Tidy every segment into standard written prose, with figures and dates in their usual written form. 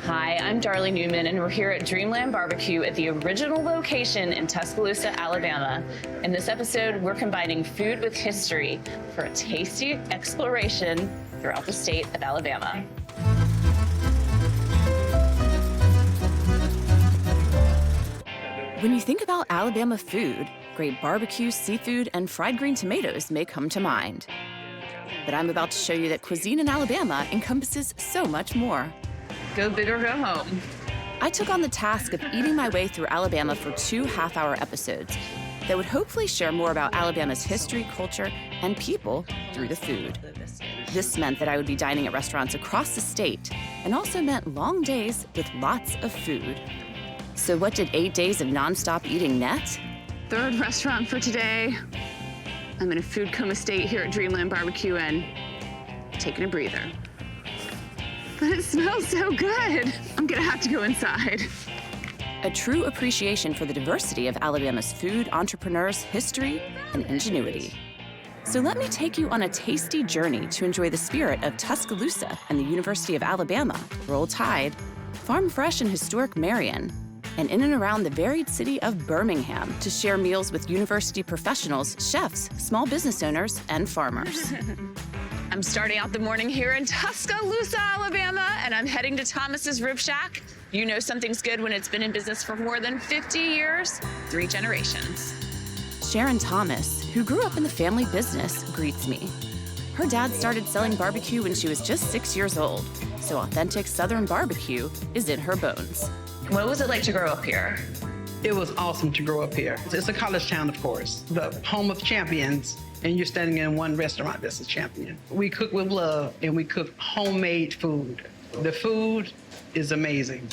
Hi, I'm Darley Newman, and we're here at Dreamland BBQ at the original location in Tuscaloosa, Alabama. In this episode, we're combining food with history for a tasty exploration throughout the state of Alabama. When you think about Alabama food, great barbecue, seafood, and fried green tomatoes may come to mind. But I'm about to show you that cuisine in Alabama encompasses so much more. Go big or go home. I took on the task of eating my way through Alabama for 2 half-hour episodes that would hopefully share more about Alabama's history, culture, and people through the food. This meant that I would be dining at restaurants across the state and also meant long days with lots of food. So what did 8 days of nonstop eating net? Third restaurant for today. I'm in a food coma state here at Dreamland BBQ and taking a breather. But it smells so good. I'm gonna have to go inside. A true appreciation for the diversity of Alabama's food, entrepreneurs, history, and ingenuity. So let me take you on a tasty journey to enjoy the spirit of Tuscaloosa and the University of Alabama, Roll Tide, farm fresh and historic Marion, and in and around the varied city of Birmingham to share meals with university professionals, chefs, small business owners, and farmers. I'm starting out the morning here in Tuscaloosa, Alabama, and I'm heading to Thomas's Rib Shack. You know something's good when it's been in business for more than 50 years, 3 generations. Sharon Thomas, who grew up in the family business, greets me. Her dad started selling barbecue when she was just 6 years old, so authentic Southern barbecue is in her bones. What was it like to grow up here? It was awesome to grow up here. It's a college town, of course, the home of champions, and you're standing in one restaurant that's a champion. We cook with love, and we cook homemade food. The food is amazing.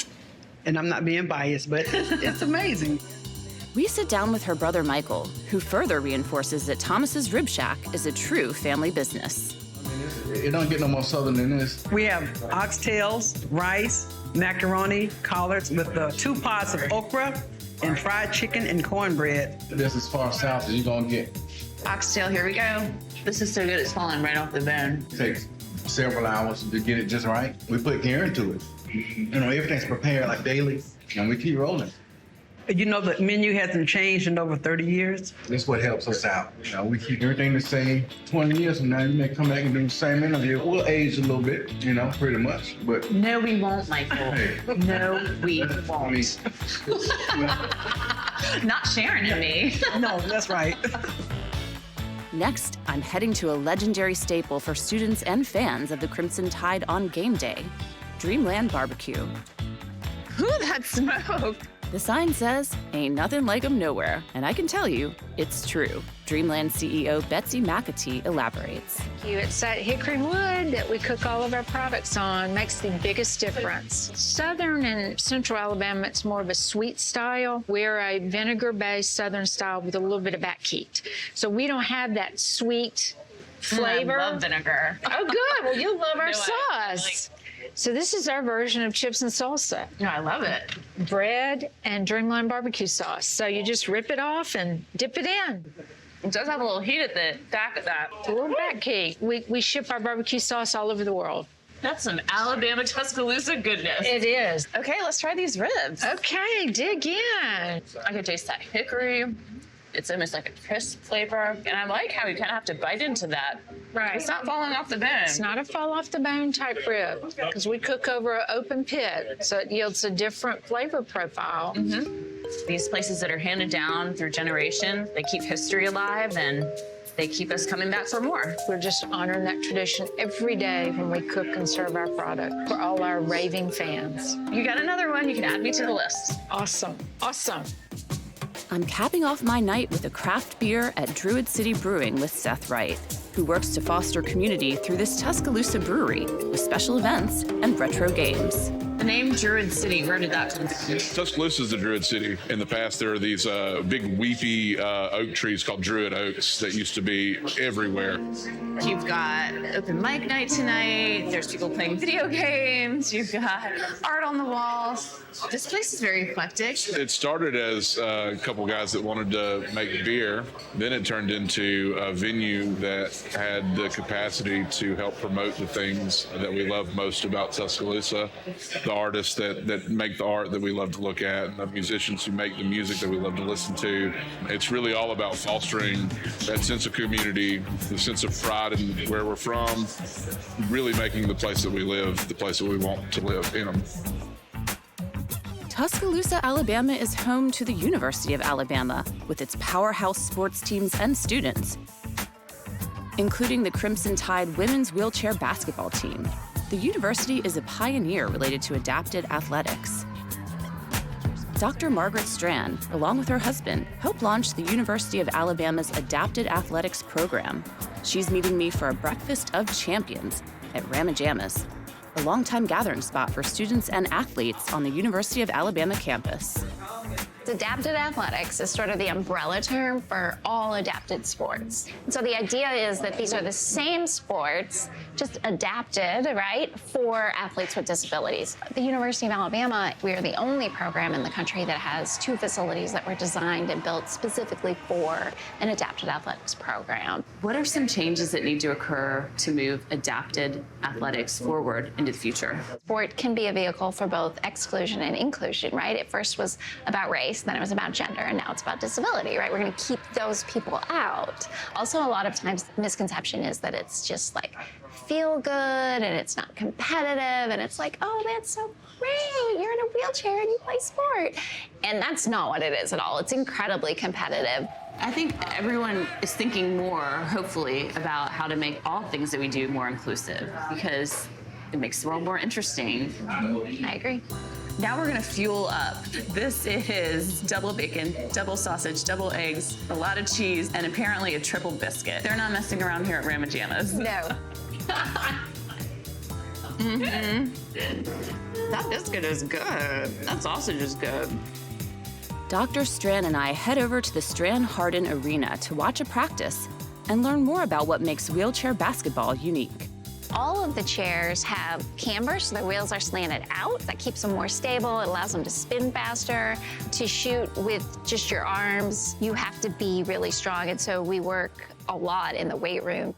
And I'm not being biased, but it's amazing. We sit down with her brother Michael, who further reinforces that Thomas's Rib Shack is a true family business. It don't get no more southern than this. We have oxtails, rice, macaroni, collards with the 2 pots of okra and fried chicken and cornbread. This is as far south as you're gonna get. Oxtail, here we go. This is so good, it's falling right off the bone. It takes several hours to get it just right. We put care into it. You know, everything's prepared like daily, and we keep rolling. You know, the menu hasn't changed in over 30 years. That's what helps us out. You know, we keep everything the same. 20 years from now, you may come back and do the same interview. We'll age a little bit, you know, pretty much, but. No, we won't, Michael. Hey. No, we won't. Not Sharon and me. No, that's right. Next, I'm heading to a legendary staple for students and fans of the Crimson Tide on game day, Dreamland BBQ. Ooh, that smoke. The sign says, ain't nothing like 'em nowhere, and I can tell you, it's true. Dreamland CEO Betsy McAtee elaborates. It's that hickory wood that we cook all of our products on, makes the biggest difference. Southern and central Alabama, it's more of a sweet style. We're a vinegar-based southern style with a little bit of back heat. So we don't have that sweet flavor. I love vinegar. Oh, good. Well, you'll love our No, sauce. So this is our version of chips and salsa. No, I love it. Bread and Dreamland barbecue sauce. So you just rip it off and dip it in. It does have a little heat at the back of that. A little back heat. We ship our barbecue sauce all over the world. That's some Alabama Tuscaloosa goodness. It is. Okay, let's try these ribs. Okay, dig in. I can taste that hickory. It's almost like a crisp flavor. And I like how you kind of have to bite into that. Right. It's not falling off the bone. It's not a fall off the bone type rib because we cook over an open pit, so it yields a different flavor profile. These places that are handed down through generations, they keep history alive and they keep us coming back for more. We're just honoring that tradition every day when we cook and serve our product for all our raving fans. You got another one, you can add me to the list. Awesome, awesome. I'm capping off my night with a craft beer at Druid City Brewing with Seth Wright, who works to foster community through this Tuscaloosa brewery with special events and retro games. The name Druid City, where did that come from? Tuscaloosa is the Druid City. In the past, there are these big weepy oak trees called Druid oaks that used to be everywhere. You've got open mic night tonight. There's people playing video games. You've got art on the walls. This place is very eclectic. It started as a couple guys that wanted to make beer. Then it turned into a venue that had the capacity to help promote the things that we love most about Tuscaloosa. the artists that make the art that we love to look at, and the musicians who make the music that we love to listen to. It's really all about fostering that sense of community, the sense of pride in where we're from, really making the place that we live the place that we want to live in them. Tuscaloosa, Alabama is home to the University of Alabama with its powerhouse sports teams and students, including the Crimson Tide women's wheelchair basketball team. The university is a pioneer related to adapted athletics. Dr. Margaret Stran, along with her husband, helped launch the University of Alabama's Adapted Athletics program. She's meeting me for a breakfast of champions at Rama Jama's, a longtime gathering spot for students and athletes on the University of Alabama campus. Adapted athletics is sort of the umbrella term for all adapted sports. And so the idea is that these are the same sports, just adapted, right, for athletes with disabilities. The University of Alabama, we are the only program in the country that has 2 facilities that were designed and built specifically for an adapted athletics program. What are some changes that need to occur to move adapted athletics forward into the future? Sport can be a vehicle for both exclusion and inclusion, right? It first was about race, then it was about gender, and now it's about disability, right? We're going to keep those people out. Also, a lot of times the misconception is that it's just like feel good and it's not competitive, and it's like, oh, that's so great, you're in a wheelchair and you play sport. And that's not what it is at all. It's incredibly competitive. I think everyone is thinking more, hopefully, about how to make all things that we do more inclusive, because it makes the world more interesting. I agree. Now we're gonna fuel up. This is double bacon, double sausage, double eggs, a lot of cheese, and apparently a triple biscuit. They're not messing around here at Rama Jama's. No. That biscuit is good. That sausage is good. Dr. Stran and I head over to the Stran Harden Arena to watch a practice and learn more about what makes wheelchair basketball unique. All of the chairs have camber, so the wheels are slanted out. That keeps them more stable. It allows them to spin faster. To shoot with just your arms, you have to be really strong, and so we work a lot in the weight room.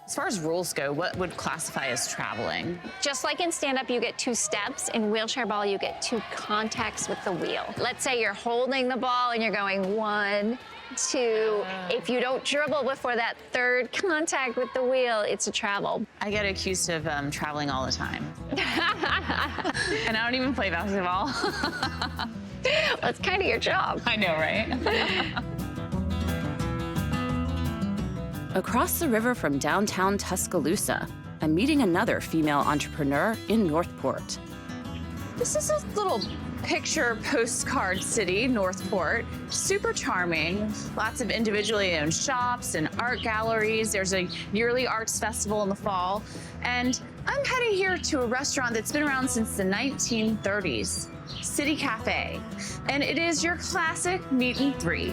As far as rules go, what would classify as traveling? Just like in stand-up, you get 2 steps. In wheelchair ball, you get 2 contacts with the wheel. Let's say you're holding the ball and you're going 1, 2. If you don't dribble before that 3rd contact with the wheel, it's a travel. I get accused of traveling all the time. And I don't even play basketball. Well, it's kind of your job. I know, right? Across the river from downtown Tuscaloosa, I'm meeting another female entrepreneur in Northport. This is a little picture postcard city, Northport. Super charming. Lots of individually owned shops and art galleries. There's a yearly arts festival in the fall. And I'm heading here to a restaurant that's been around since the 1930s, City Cafe. And it is your classic meat and 3.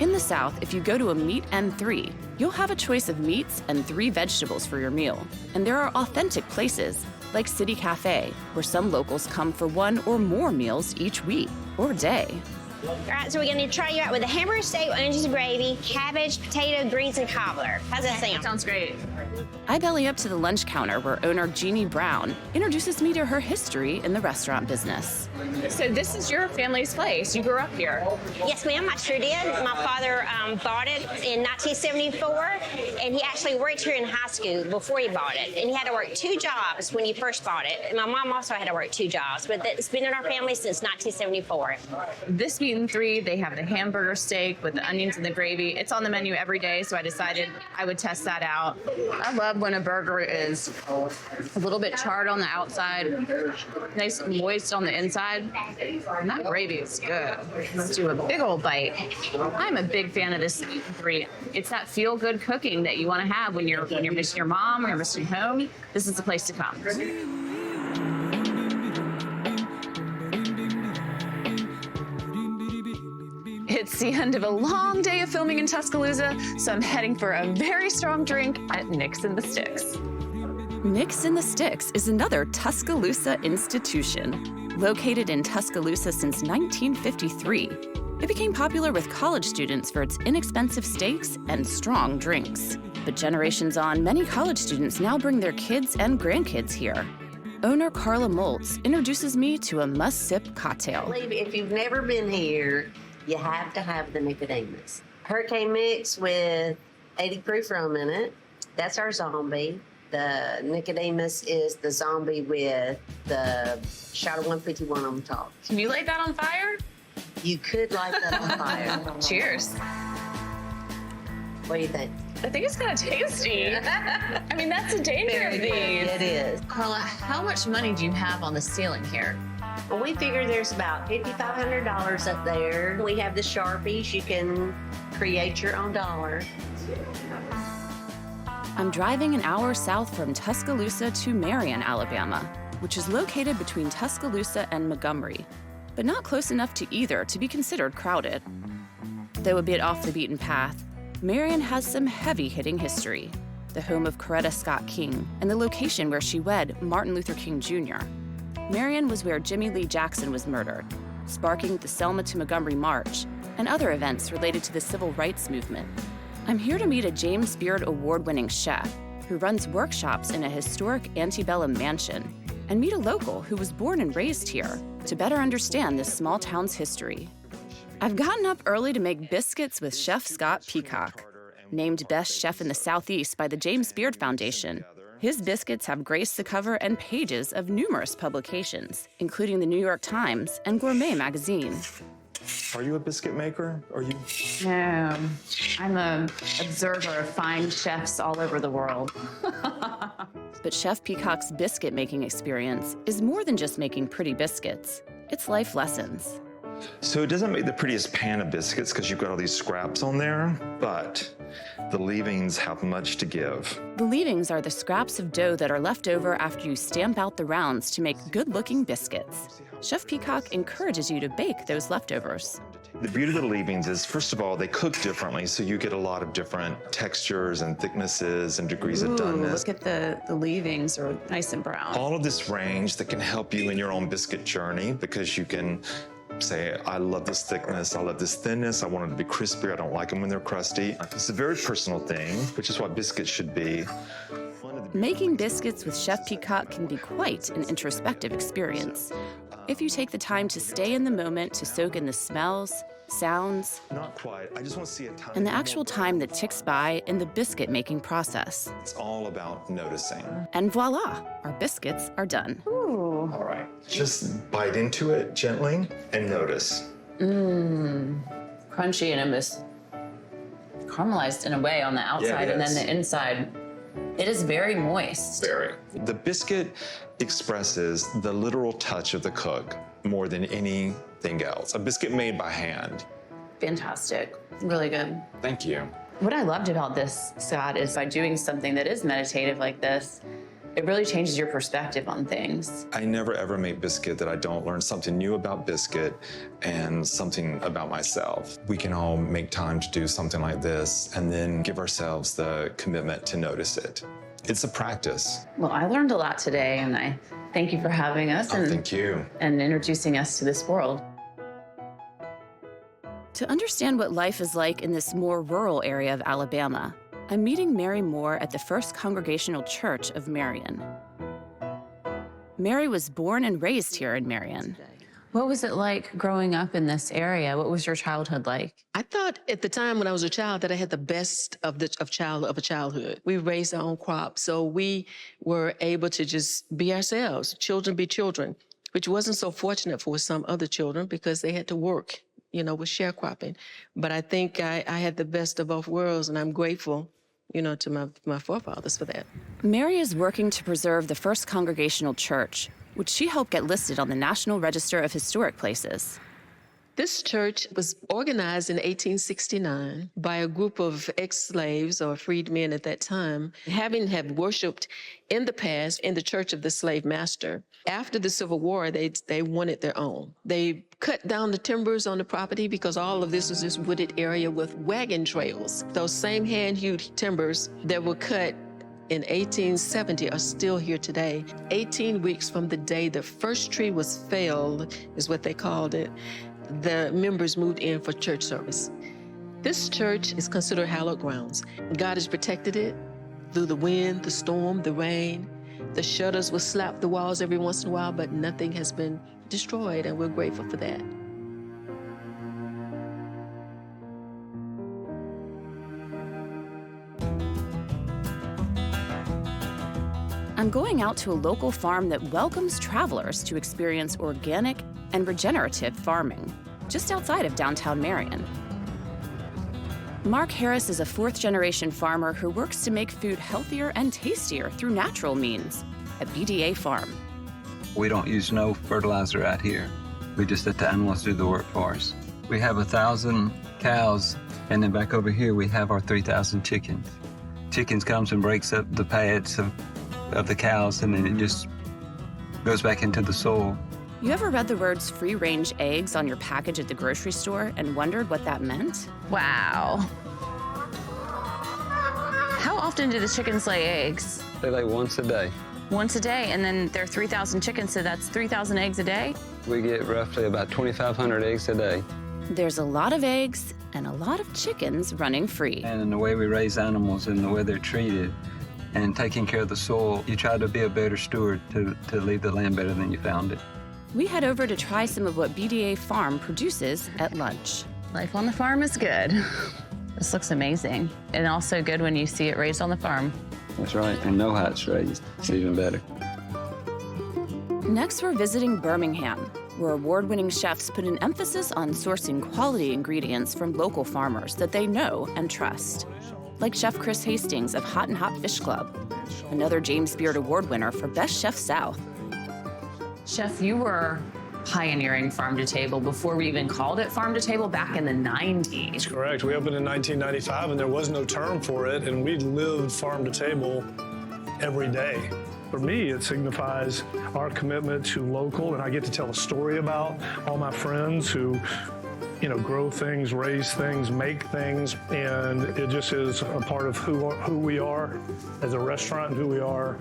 In the South, if you go to a meat and 3, you'll have a choice of meats and 3 vegetables for your meal. And there are authentic places, like City Cafe, where some locals come for 1 or more meals each week or day. All right, so we're gonna try you out with a hamburger steak, onions and gravy, cabbage, potato, greens, and cobbler. How's that sound? Sounds great. I belly up to the lunch counter where owner Jeanie Brown introduces me to her history in the restaurant business. So this is your family's place. You grew up here. Yes, ma'am, I sure did. My father bought it in 1974, and he actually worked here in high school before he bought it. And he had to work 2 jobs when he first bought it. And my mom also had to work 2 jobs, but it's been in our family since 1974. This meat and 3, they have the hamburger steak with the onions and the gravy. It's on the menu every day, so I decided I would test that out. I love when a burger is a little bit charred on the outside, nice and moist on the inside. And that gravy is good. Let's do a big old bite. I'm a big fan of this meat and 3. It's that feel-good cooking that you want to have when you're missing your mom or you're missing home. This is the place to come. It's the end of a long day of filming in Tuscaloosa, so I'm heading for a very strong drink at Nick's in the Sticks. Nick's in the Sticks is another Tuscaloosa institution. Located in Tuscaloosa since 1953, it became popular with college students for its inexpensive steaks and strong drinks. But generations on, many college students now bring their kids and grandkids here. owner Carla Moltz introduces me to a must-sip cocktail. If you've never been here, you have to have the Nicodemus. Hurricane mix with 80 proof rum in it. That's our zombie. The Nicodemus is the zombie with the shot of 151 on the top. Can you light that on fire? You could light that on fire. Cheers. What do you think? I think it's kind of tasty. I mean, that's the danger of these. It is. Carla, how much money do you have on the ceiling here? Well, we figure there's about $5,500 up there. We have the Sharpies. You can create your own dollar. I'm driving an hour south from Tuscaloosa to Marion, Alabama, which is located between Tuscaloosa and Montgomery, but not close enough to either to be considered crowded. Though a bit off the beaten path, Marion has some heavy-hitting history, the home of Coretta Scott King and the location where she wed Martin Luther King Jr. Marion was where Jimmy Lee Jackson was murdered, sparking the Selma to Montgomery March and other events related to the civil rights movement. I'm here to meet a James Beard Award-winning chef who runs workshops in a historic antebellum mansion, and meet a local who was born and raised here to better understand this small town's history. I've gotten up early to make biscuits with Chef Scott Peacock. Named Best Chef in the Southeast by the James Beard Foundation, his biscuits have graced the cover and pages of numerous publications, including the New York Times and Gourmet magazine. Are you a biscuit maker? Are you? No, I'm an observer of fine chefs all over the world. But Chef Peacock's biscuit-making experience is more than just making pretty biscuits. It's life lessons. So it doesn't make the prettiest pan of biscuits because you've got all these scraps on there, but the leavings have much to give. The leavings are the scraps of dough that are left over after you stamp out the rounds to make good-looking biscuits. Chef Peacock encourages you to bake those leftovers. The beauty of the leavings is, first of all, they cook differently, so you get a lot of different textures and thicknesses and degrees of doneness. Look at the leavings are nice and brown. All of this range that can help you in your own biscuit journey, because you can say, I love this thickness, I love this thinness, I want them to be crispy, I don't like them when they're crusty. It's a very personal thing, which is what biscuits should be. Making biscuits with Chef Peacock can be quite an introspective experience. If you take the time to stay in the moment to soak in the smells, sounds, Not quite. I just want to see a time. and the actual time that ticks by in the biscuit-making process. It's all about noticing. And voila, our biscuits are done. All right. Just bite into it gently and notice. Crunchy and almost caramelized in a way on the outside, and then the inside. It is very moist. Very. The biscuit expresses the literal touch of the cook more than anything else. A biscuit made by hand. Fantastic. Really good. Thank you. What I loved about this, Scott, is by doing something that is meditative like this, it really changes your perspective on things. I never ever make biscuit that I don't learn something new about biscuit and something about myself. We can all make time to do something like this and then give ourselves the commitment to notice it. It's a practice. Well, I learned a lot today, and I thank you for having us Thank you. and introducing us to this world. To understand what life is like in this more rural area of Alabama, I'm meeting Mary Moore at the First Congregational Church of Marion. Mary was born and raised here in Marion. What was it like growing up in this area? What was your childhood like? I thought at the time when I was a child that I had the best of a childhood. We raised our own crops, so we were able to just be ourselves. Children be children, which wasn't so fortunate for some other children because they had to work, with sharecropping. But I think I had the best of both worlds, and I'm grateful, to my forefathers for that. Mary is working to preserve the First Congregational Church, which she helped get listed on the National Register of Historic Places. This church was organized in 1869 by a group of ex-slaves or freedmen at that time, having had worshiped in the past in the church of the slave master. After the Civil War, they wanted their own. They cut down the timbers on the property because all of this was this wooded area with wagon trails. Those same hand-hewed timbers that were cut in 1870 are still here today. 18 weeks from the day the first tree was felled, is what they called it, the members moved in for church service. This church is considered hallowed grounds. God has protected it through the wind, the storm, the rain. The shutters will slap the walls every once in a while, but nothing has been destroyed, and we're grateful for that. I'm going out to a local farm that welcomes travelers to experience organic and regenerative farming, just outside of downtown Marion. Mark Harris is a fourth-generation farmer who works to make food healthier and tastier through natural means at BDA Farm. We don't use no fertilizer out here. We just let the animals do the work for us. We have 1,000 cows, and then back over here we have our 3,000 chickens. Chickens comes and breaks up the pads of the cows, and then it just goes back into the soil. You ever read the words free-range eggs on your package at the grocery store and wondered what that meant? Wow. How often do the chickens lay eggs? They lay once a day. Once a day, and then there are 3,000 chickens, so that's 3,000 eggs a day? We get roughly about 2,500 eggs a day. There's a lot of eggs and a lot of chickens running free. And in the way we raise animals and the way they're treated and taking care of the soil, you try to be a better steward to leave the land better than you found it. We head over to try some of what BDA Farm produces at lunch. Life on the farm is good. This looks amazing. And also good when you see it raised on the farm. That's right, and know how it's raised. It's even better. Next, we're visiting Birmingham, where award-winning chefs put an emphasis on sourcing quality ingredients from local farmers that they know and trust. Like Chef Chris Hastings of Hot and Hot Fish Club, another James Beard Award winner for Best Chef South. Chef, you were pioneering farm to table before we even called it farm to table back in the 90s. That's correct. We opened in 1995 and there was no term for it, and we lived farm to table every day. For me, it signifies our commitment to local, and I get to tell a story about all my friends who, grow things, raise things, make things, and it just is a part of who we are as a restaurant and who we are,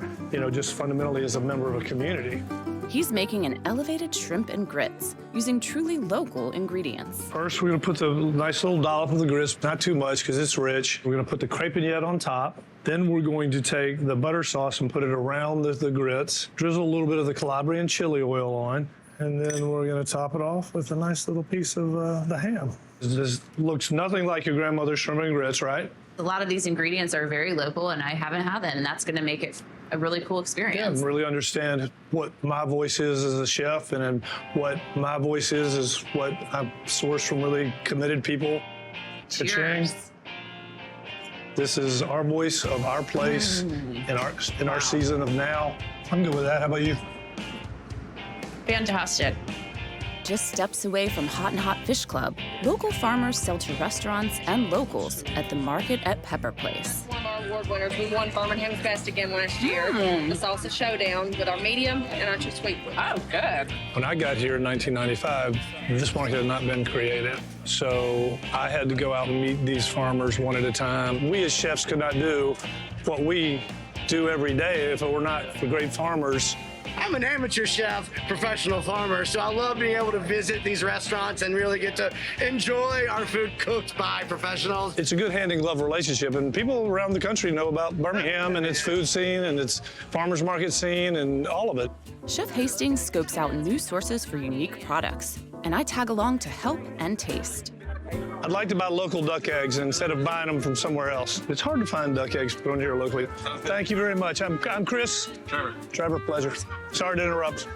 just fundamentally as a member of a community. He's making an elevated shrimp and grits using truly local ingredients. First, we're gonna put the nice little dollop of the grits, not too much because it's rich. We're gonna put the crepe vignette on top. Then we're going to take the butter sauce and put it around the grits, drizzle a little bit of the Calabrian chili oil on, and then we're gonna top it off with a nice little piece of the ham. This looks nothing like your grandmother's shrimp and grits, right? A lot of these ingredients are very local, and I haven't had them, and that's going to make it a really cool experience. Yeah, really understand what my voice is as a chef, and then what my voice is what I source from really committed people. Cheers. This is our voice of our place in our season of now. I'm good with that. How about you? Fantastic. Just steps away from Hot and Hot Fish Club, local farmers sell to restaurants and locals at the market at Pepper Place. One of our award winners, we won Birmingham's Best again last year. The Salsa Showdown with our medium and our 2 sweet ones. Oh, good. When I got here in 1995, this market had not been created. So I had to go out and meet these farmers one at a time. We as chefs could not do what we do every day if it were not for great farmers. I'm an amateur chef, professional farmer, so I love being able to visit these restaurants and really get to enjoy our food cooked by professionals. It's a good hand-in-glove relationship, and people around the country know about Birmingham and its food scene and its farmers market scene and all of it. Chef Hastings scopes out new sources for unique products, and I tag along to help and taste. I'd like to buy local duck eggs instead of buying them from somewhere else. It's hard to find duck eggs grown here locally. Thank you very much. I'm Chris. Trevor, pleasure. Sorry to interrupt.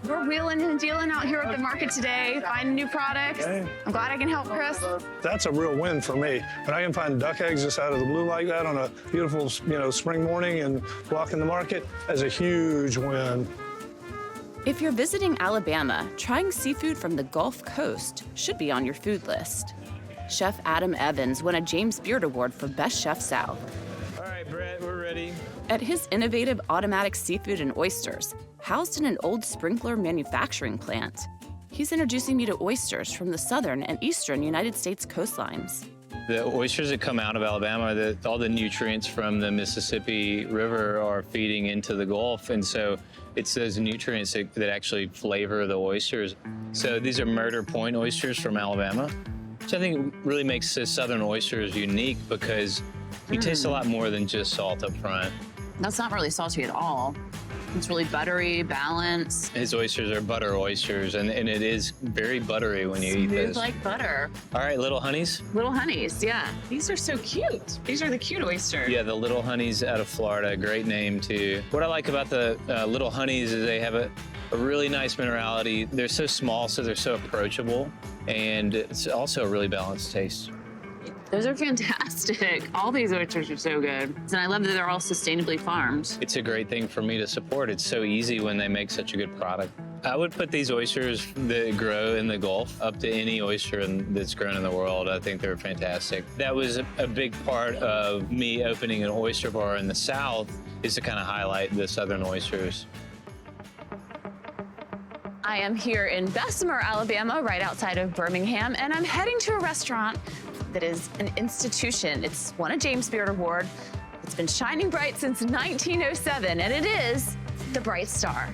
We're wheeling and dealing out here at the market today, finding new products. Hey. I'm glad I can help, Chris. That's a real win for me. When I can find duck eggs just out of the blue like that on a beautiful, spring morning and walk in the market, that's a huge win. If you're visiting Alabama, trying seafood from the Gulf Coast should be on your food list. Chef Adam Evans won a James Beard Award for Best Chef South. All right, Brett, we're ready. At his innovative automatic seafood and oysters, housed in an old sprinkler manufacturing plant, he's introducing me to oysters from the southern and eastern United States coastlines. The oysters that come out of Alabama, all the nutrients from the Mississippi River are feeding into the Gulf, and so it's those nutrients that actually flavor the oysters. So these are Murder Point oysters from Alabama, which I think really makes the southern oysters unique because you taste a lot more than just salt up front. That's not really salty at all. It's really buttery, balanced. His oysters are butter oysters, and it is very buttery when you eat Smooth this. like butter. All right, little honeys. Little honeys, yeah. These are so cute. These are the cute oysters. Yeah, the little honeys out of Florida, great name too. What I like about the little honeys is they have a really nice minerality. They're so small, so they're so approachable, and it's also a really balanced taste. Those are fantastic. All these oysters are so good. And I love that they're all sustainably farmed. It's a great thing for me to support. It's so easy when they make such a good product. I would put these oysters that grow in the Gulf up to any oyster that's grown in the world. I think they're fantastic. That was a big part of me opening an oyster bar in the South, is to kind of highlight the Southern oysters. I am here in Bessemer, Alabama, right outside of Birmingham, and I'm heading to a restaurant that is an institution. It's won a James Beard Award. It's been shining bright since 1907, and it is the Bright Star.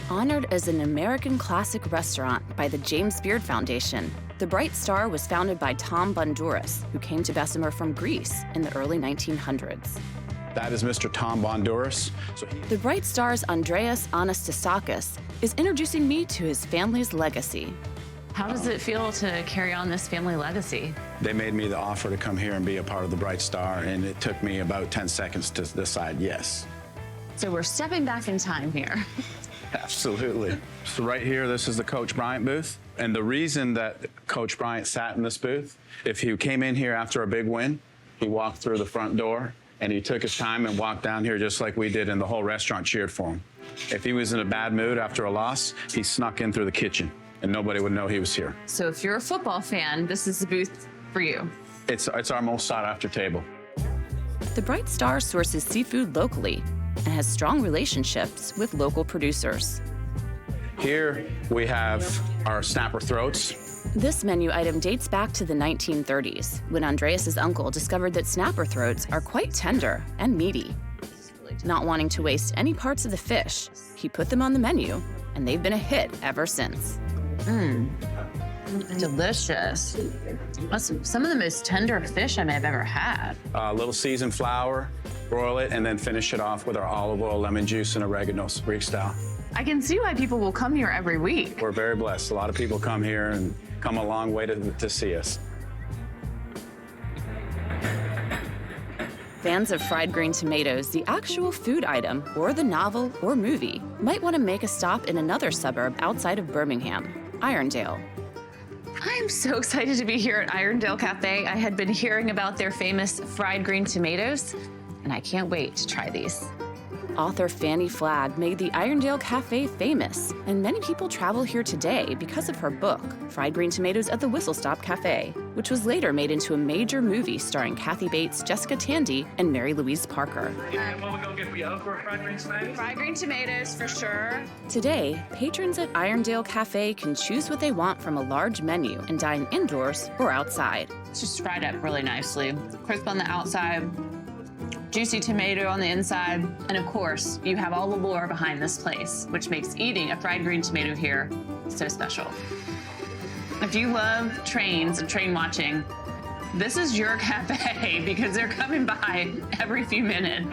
Honored as an American classic restaurant by the James Beard Foundation, the Bright Star was founded by Tom Bondouras, who came to Bessemer from Greece in the early 1900s. That is Mr. Tom Bondouras. The Bright Star's Andreas Anastasakis is introducing me to his family's legacy. How does it feel to carry on this family legacy? They made me the offer to come here and be a part of the Bright Star, and it took me about 10 seconds to decide yes. So we're stepping back in time here. Absolutely. So right here, this is the Coach Bryant booth. And the reason that Coach Bryant sat in this booth, if he came in here after a big win, he walked through the front door and he took his time and walked down here just like we did, and the whole restaurant cheered for him. If he was in a bad mood after a loss, he snuck in through the kitchen and nobody would know he was here. So if you're a football fan, this is the booth for you. It's our most sought after table. The Bright Star sources seafood locally and has strong relationships with local producers. Here we have our snapper throats. This menu item dates back to the 1930s, when Andreas's uncle discovered that snapper throats are quite tender and meaty. Not wanting to waste any parts of the fish, he put them on the menu, and they've been a hit ever since. Delicious. That's some of the most tender fish I may have ever had. A little seasoned flour, broil it, and then finish it off with our olive oil, lemon juice, and oregano, Greek style. I can see why people will come here every week. We're very blessed. A lot of people come here and come a long way to see us. Fans of fried green tomatoes, the actual food item, or the novel or movie, might want to make a stop in another suburb outside of Birmingham, Irondale. I am so excited to be here at Irondale Cafe. I had been hearing about their famous fried green tomatoes, and I can't wait to try these. Author Fannie Flagg made the Irondale Cafe famous, and many people travel here today because of her book, Fried Green Tomatoes at the Whistle Stop Cafe, which was later made into a major movie starring Kathy Bates, Jessica Tandy, and Mary Louise Parker. What we gonna get for you? For fried green tomatoes? Fried green tomatoes, for sure. Today, patrons at Irondale Cafe can choose what they want from a large menu and dine indoors or outside. It's just fried up really nicely. Crisp on the outside, juicy tomato on the inside, and of course, you have all the lore behind this place, which makes eating a fried green tomato here so special. If you love trains and train watching, this is your cafe because they're coming by every few minutes.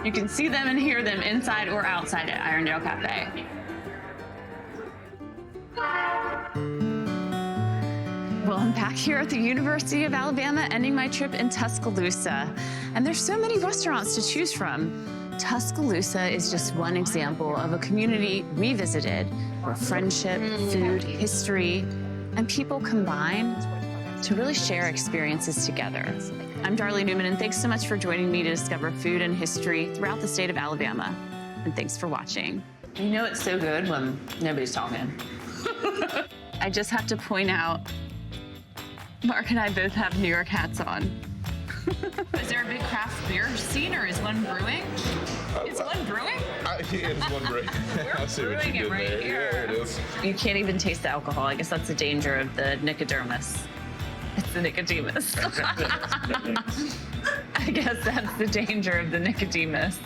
You can see them and hear them inside or outside at Irondale Cafe. Well, I'm back here at the University of Alabama, ending my trip in Tuscaloosa. And there's so many restaurants to choose from. Tuscaloosa is just one example of a community we visited where friendship, food, history, and people combine to really share experiences together. I'm Darley Newman, and thanks so much for joining me to discover food and history throughout the state of Alabama. And thanks for watching. You know it's so good when nobody's talking. I just have to point out, Mark and I both have New York hats on. Is there a big craft beer scene, or is one brewing? Is one brewing? It's one brewing. I see what you did right there. here. Yeah, it is. You can't even taste the alcohol. I guess that's the danger of the Nicodemus. It's the Nicodemus. I guess that's the danger of the Nicodemus.